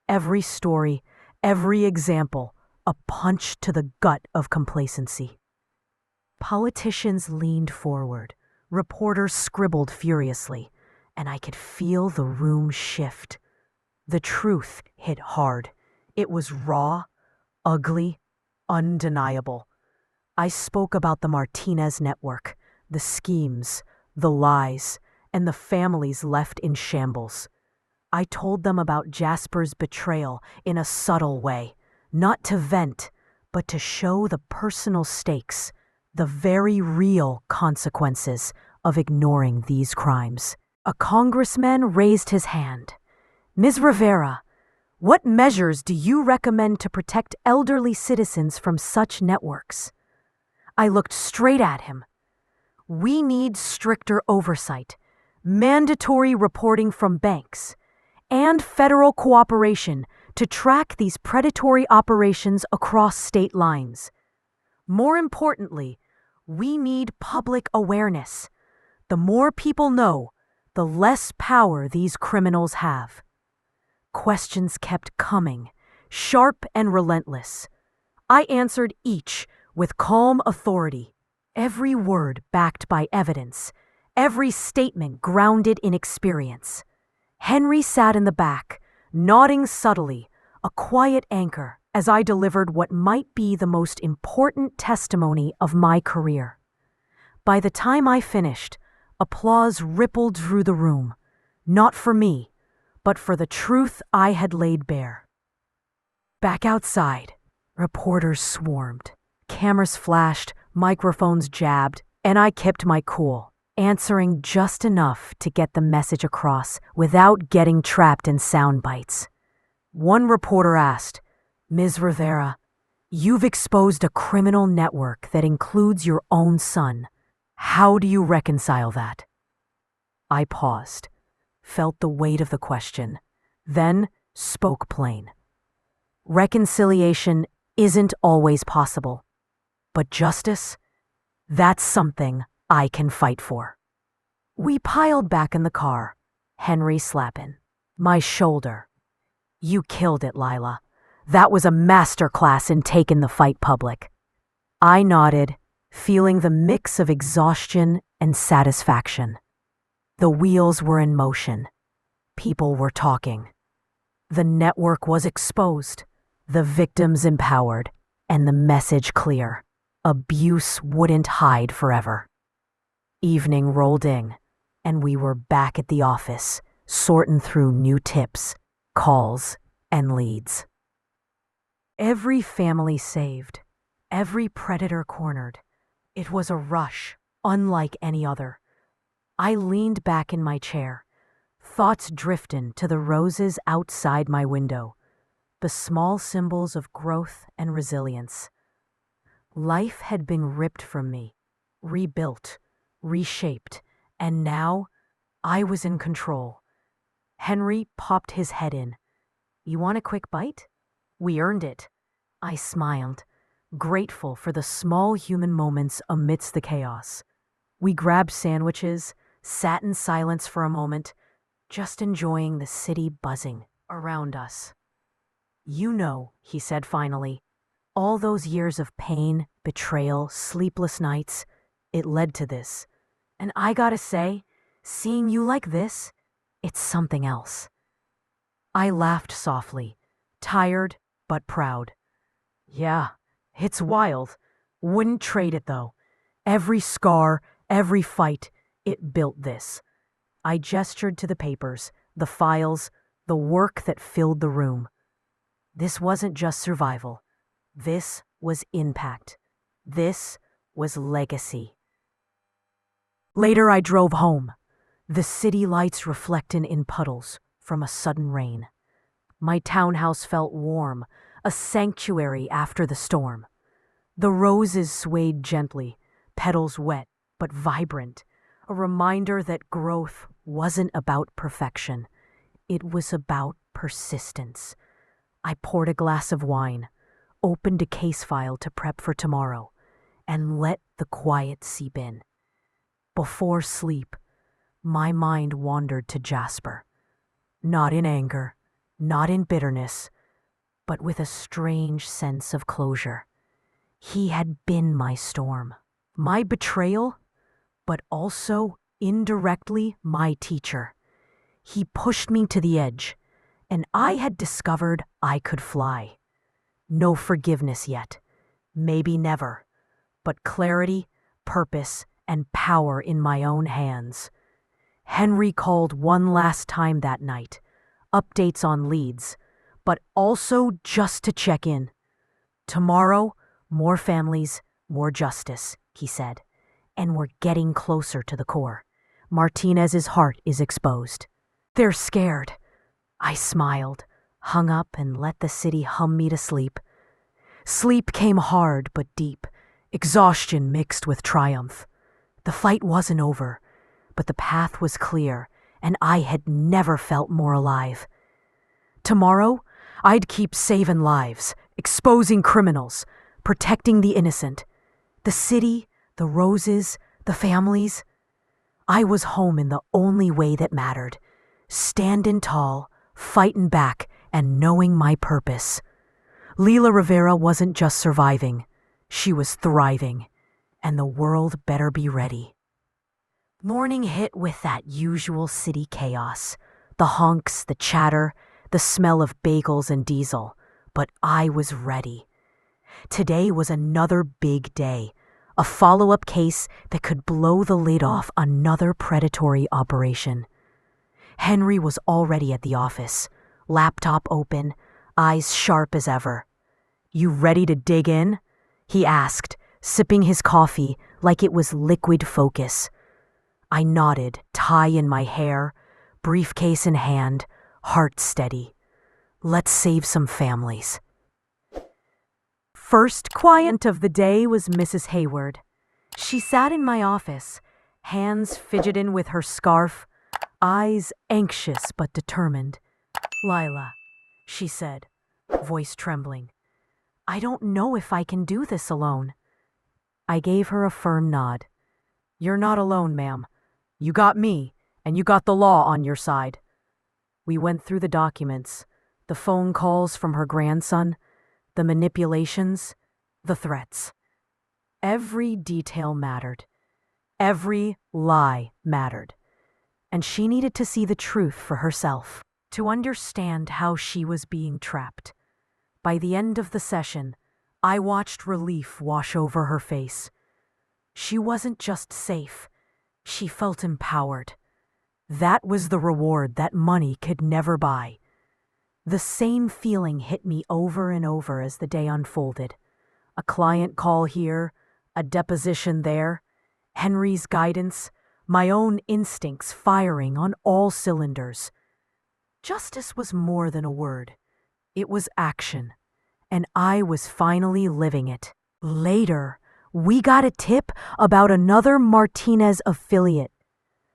[SPEAKER 1] Every story, every example, a punch to the gut of complacency. Politicians leaned forward, reporters scribbled furiously, and I could feel the room shift. The truth hit hard. It was raw, ugly, undeniable. I spoke about the Martinez network, the schemes, the lies, and the families left in shambles. I told them about Jasper's betrayal in a subtle way, not to vent, but to show the personal stakes, the very real consequences of ignoring these crimes. A congressman raised his hand. Ms. Rivera, what measures do you recommend to protect elderly citizens from such networks? I looked straight at him. We need stricter oversight, mandatory reporting from banks, and federal cooperation to track these predatory operations across state lines. More importantly, we need public awareness. The more people know, the less power these criminals have. Questions kept coming, sharp and relentless. I answered each with calm authority, every word backed by evidence, every statement grounded in experience. Henry sat in the back, nodding subtly, a quiet anchor as I delivered what might be the most important testimony of my career. By the time I finished, applause rippled through the room, not for me, but for the truth I had laid bare. Back outside, reporters swarmed. Cameras flashed, microphones jabbed, and I kept my cool, answering just enough to get the message across without getting trapped in sound bites. One reporter asked, Ms. Rivera, you've exposed a criminal network that includes your own son. How do you reconcile that? I paused, felt the weight of the question, then spoke plain. Reconciliation isn't always possible, but justice, that's something I can fight for. We piled back in the car, Henry slapping my shoulder. You killed it, Lila. That was a masterclass in taking the fight public. I nodded, feeling the mix of exhaustion and satisfaction. The wheels were in motion. People were talking. The network was exposed, the victims empowered, and the message clear. Abuse wouldn't hide forever. Evening rolled in, and we were back at the office, sorting through new tips, calls, and leads. Every family saved, every predator cornered. It was a rush, unlike any other. I leaned back in my chair, thoughts drifting to the roses outside my window, the small symbols of growth and resilience. Life had been ripped from me, rebuilt, reshaped, and now I was in control. Henry popped his head in. You want a quick bite? We earned it. I smiled, grateful for the small human moments amidst the chaos. We grabbed sandwiches, sat in silence for a moment, just enjoying the city buzzing around us. You know, he said finally, all those years of pain, betrayal, sleepless nights, it led to this. And I gotta say, Seeing you like this, it's something else." I laughed softly, tired but proud. "Yeah, it's wild. Wouldn't trade it though. Every scar, every fight, it built this." I gestured to the papers, the files, the work that filled the room. This wasn't just survival. This was impact. This was legacy. Later I drove home, the city lights reflecting in puddles from a sudden rain. My townhouse felt warm, a sanctuary after the storm. The roses swayed gently, petals wet but vibrant, a reminder that growth wasn't about perfection. It was about persistence. I poured a glass of wine, opened a case file to prep for tomorrow, and let the quiet seep in. Before sleep, my mind wandered to Jasper. Not in anger, not in bitterness, but with a strange sense of closure. He had been my storm, my betrayal, but also indirectly my teacher. He pushed me to the edge, and I had discovered I could fly. No forgiveness yet, maybe never, but clarity, purpose, and power in my own hands. Henry called one last time that night, updates on leads, but also just to check in. "Tomorrow, more families, more justice," he said, "and we're getting closer to the core. Martinez's heart is exposed." "They're scared." I smiled, hung up, and let the city hum me to sleep. Sleep came hard but deep, exhaustion mixed with triumph. The fight wasn't over, but the path was clear, and I had never felt more alive. Tomorrow, I'd keep saving lives, exposing criminals, protecting the innocent. The city, the roses, the families. I was home in the only way that mattered, standing tall, fighting back, and knowing my purpose. Leila Rivera wasn't just surviving, she was thriving, and the world better be ready. Morning hit with that usual city chaos, the honks, the chatter, the smell of bagels and diesel, but I was ready. Today was another big day, a follow-up case that could blow the lid off another predatory operation. Henry was already at the office, laptop open, eyes sharp as ever. "You ready to dig in?" he asked, sipping his coffee like it was liquid focus. I nodded, tie in my hair, briefcase in hand, heart steady. Let's save some families. First client of the day was Mrs. Hayward. She sat in my office, hands fidgeting with her scarf, eyes anxious but determined. "Lila," she said, voice trembling, "I don't know if I can do this alone." I gave her a firm nod. "You're not alone, ma'am. You got me, and you got the law on your side." We went through the documents, the phone calls from her grandson, the manipulations, the threats. Every detail mattered. Every lie mattered. And she needed to see the truth for herself, to understand how she was being trapped. By the end of the session, I watched relief wash over her face. She wasn't just safe, she felt empowered. That was the reward that money could never buy. The same feeling hit me over and over as the day unfolded. A client call here, a deposition there, Henry's guidance, my own instincts firing on all cylinders. Justice was more than a word. It was action, and I was finally living it. Later, we got a tip about another Martinez affiliate.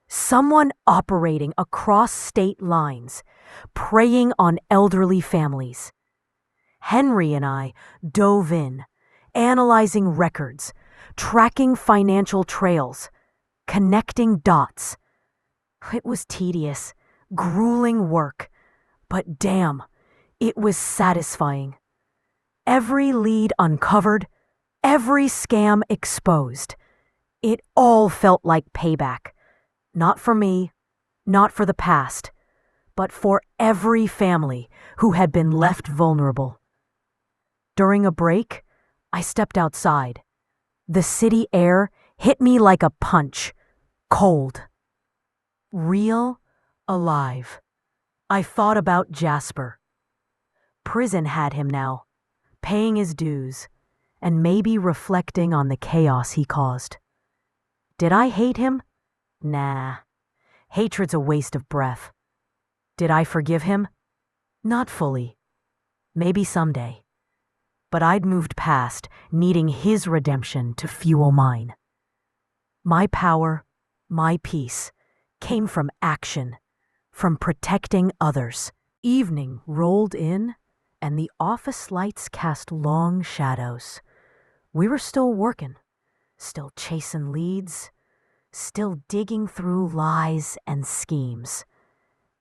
[SPEAKER 1] Someone operating across state lines, preying on elderly families. Henry and I dove in, analyzing records, tracking financial trails, connecting dots. It was tedious, grueling work, but damn, it was satisfying. Every lead uncovered, every scam exposed. It all felt like payback. Not for me, not for the past, but for every family who had been left vulnerable. During a break, I stepped outside. The city air hit me like a punch, cold. Real, alive. I thought about Jasper. Prison had him now, paying his dues, and maybe reflecting on the chaos he caused. Did I hate him? Nah. Hatred's a waste of breath. Did I forgive him? Not fully. Maybe someday. But I'd moved past needing his redemption to fuel mine. My power, my peace, came from action, from protecting others. Evening rolled in, and the office lights cast long shadows. We were still working, still chasing leads, still digging through lies and schemes.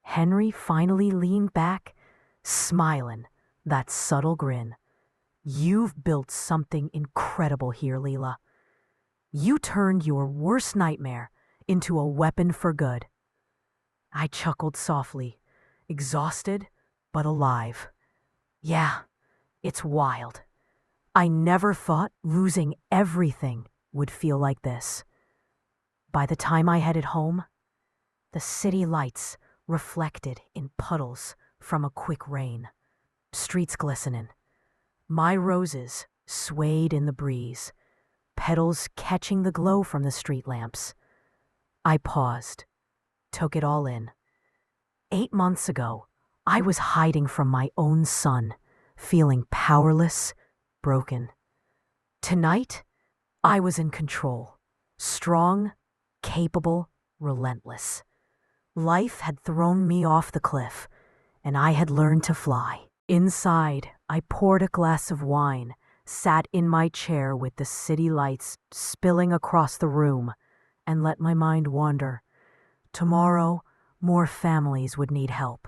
[SPEAKER 1] Henry finally leaned back, smiling, that subtle grin. You've built something incredible here, Leela. You turned your worst nightmare into a weapon for good. I chuckled softly, exhausted but alive. Yeah, it's wild. I never thought losing everything would feel like this. By the time I headed home, the city lights reflected in puddles from a quick rain. Streets glistening. My roses swayed in the breeze, petals catching the glow from the street lamps. I paused, took it all in. 8 months ago, I was hiding from my own son, feeling powerless, broken. Tonight, I was in control, strong, capable, relentless. Life had thrown me off the cliff, and I had learned to fly. Inside, I poured a glass of wine, sat in my chair with the city lights spilling across the room, and let my mind wander. Tomorrow, more families would need help.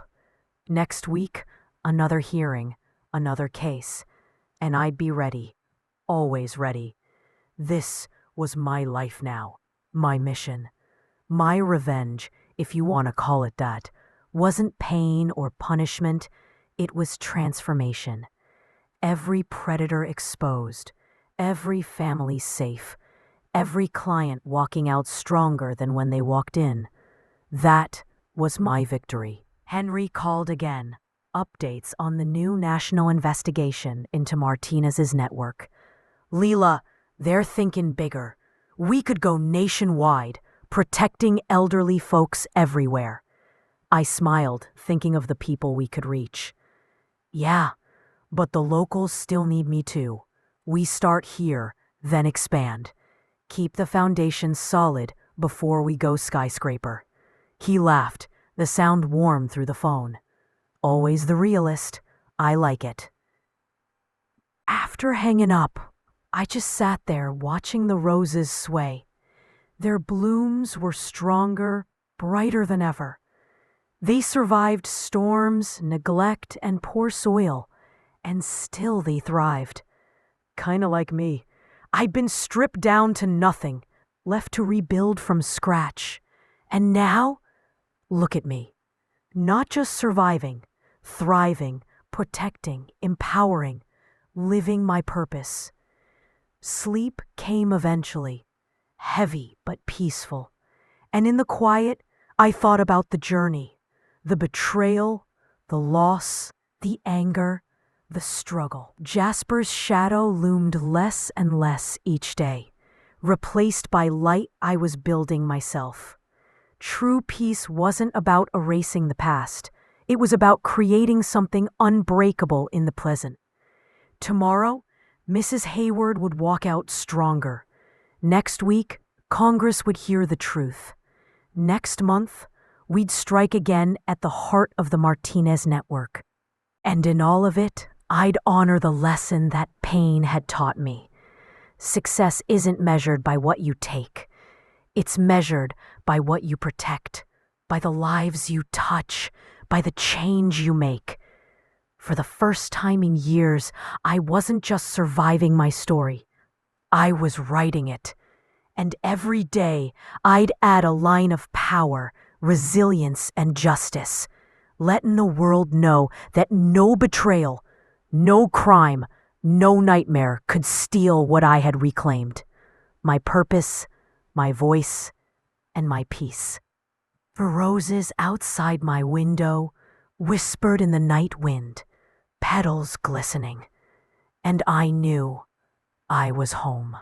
[SPEAKER 1] Next week, another hearing, another case, and I'd be ready, always ready. This was my life now, my mission. My revenge, if you want to call it that, wasn't pain or punishment, it was transformation. Every predator exposed, every family safe, every client walking out stronger than when they walked in. That was my victory. Henry called again. Updates on the new national investigation into Martinez's network. Leela, they're thinking bigger. We could go nationwide, protecting elderly folks everywhere. I smiled, thinking of the people we could reach. Yeah, but the locals still need me too. We start here, then expand. Keep the foundation solid before we go skyscraper. He laughed, the sound warm through the phone. Always the realist. I like it. After hanging up, I just sat there watching the roses sway. Their blooms were stronger, brighter than ever. They survived storms, neglect, and poor soil, and still they thrived. Kinda like me. I'd been stripped down to nothing, left to rebuild from scratch. And now, look at me. Not just surviving, thriving, protecting, empowering, living my purpose. Sleep came eventually, heavy but peaceful. And in the quiet, I thought about the journey, the betrayal, the loss, the anger, the struggle. Jasper's shadow loomed less and less each day, replaced by light I was building myself. True peace wasn't about erasing the past. It was about creating something unbreakable in the present. Tomorrow, Mrs. Hayward would walk out stronger. Next week, Congress would hear the truth. Next month, we'd strike again at the heart of the Martinez network. And in all of it, I'd honor the lesson that pain had taught me. Success isn't measured by what you take. It's measured by what you protect, by the lives you touch, by the change you make. For the first time in years, I wasn't just surviving my story. I was writing it. And every day I'd add a line of power, resilience, and justice, letting the world know that no betrayal, no crime, no nightmare could steal what I had reclaimed: my purpose, my voice, and my peace. The roses outside my window whispered in the night wind, petals glistening, and I knew I was home.